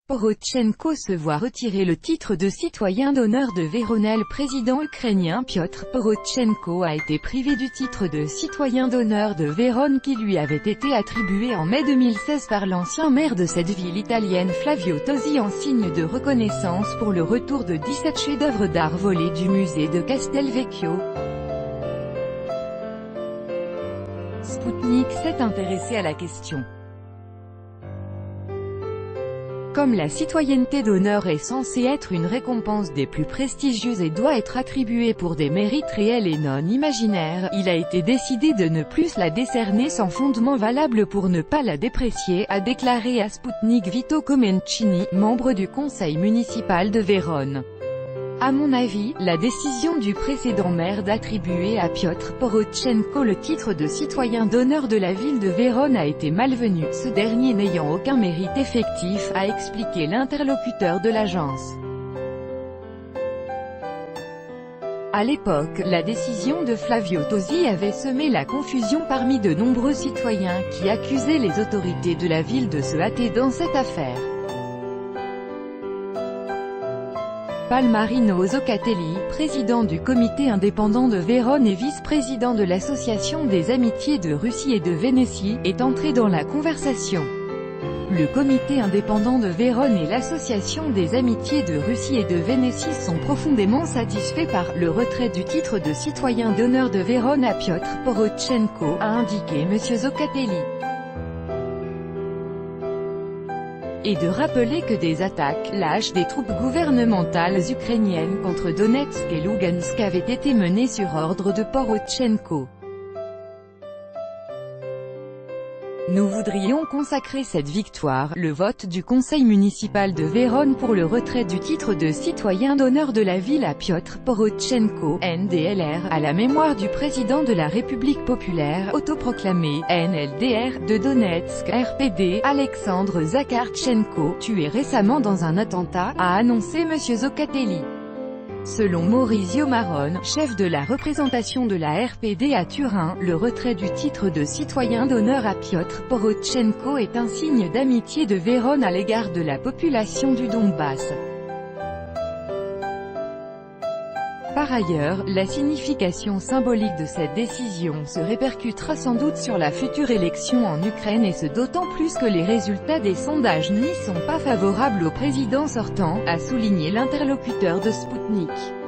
Porotchenko se voit retirer le titre de citoyen d'honneur de Vérone. Le président ukrainien Piotr Porotchenko a été privé du titre de citoyen d'honneur de Vérone qui lui avait été attribué en mai 2016 par l'ancien maire de cette ville italienne Flavio Tosi en signe de reconnaissance pour le retour de 17 chefs-d'œuvre d'art volés du musée de Castelvecchio. Sputnik s'est intéressé à la question. Comme la citoyenneté d'honneur est censée être une récompense des plus prestigieuses et doit être attribuée pour des mérites réels et non imaginaires, il a été décidé de ne plus la décerner sans fondement valable pour ne pas la déprécier, a déclaré à Sputnik Vito Comencini, membre du conseil municipal de Vérone. À mon avis, la décision du précédent maire d'attribuer à Piotr Porotchenko le titre de citoyen d'honneur de la ville de Vérone a été malvenue, ce dernier n'ayant aucun mérite effectif, a expliqué l'interlocuteur de l'agence. À l'époque, la décision de Flavio Tosi avait semé la confusion parmi de nombreux citoyens qui accusaient les autorités de la ville de se hâter dans cette affaire. Palmarino Zoccatelli, président du comité indépendant de Vérone et vice-président de l'association des amitiés de Russie et de Vénétie, est entré dans la conversation. Le comité indépendant de Vérone et l'association des amitiés de Russie et de Vénétie sont profondément satisfaits par le retrait du titre de citoyen d'honneur de Vérone à Piotr Porotchenko, a indiqué M. Zoccatelli. Et de rappeler que des attaques lâches des troupes gouvernementales ukrainiennes contre Donetsk et Lugansk avaient été menées sur ordre de Porotchenko. Nous voudrions consacrer cette victoire, le vote du conseil municipal de Vérone pour le retrait du titre de citoyen d'honneur de la ville à Piotr Porotchenko, NDLR, à la mémoire du président de la République populaire, autoproclamé, NLDR, de Donetsk, RPD, Alexandre Zakhartchenko, tué récemment dans un attentat, a annoncé M. Zoccatelli. Selon Maurizio Marone, chef de la représentation de la RPD à Turin, le retrait du titre de citoyen d'honneur à Piotr Porotchenko est un signe d'amitié de Vérone à l'égard de la population du Donbass. Par ailleurs, la signification symbolique de cette décision se répercutera sans doute sur la future élection en Ukraine et ce d'autant plus que les résultats des sondages n'y sont pas favorables au président sortant, a souligné l'interlocuteur de Sputnik.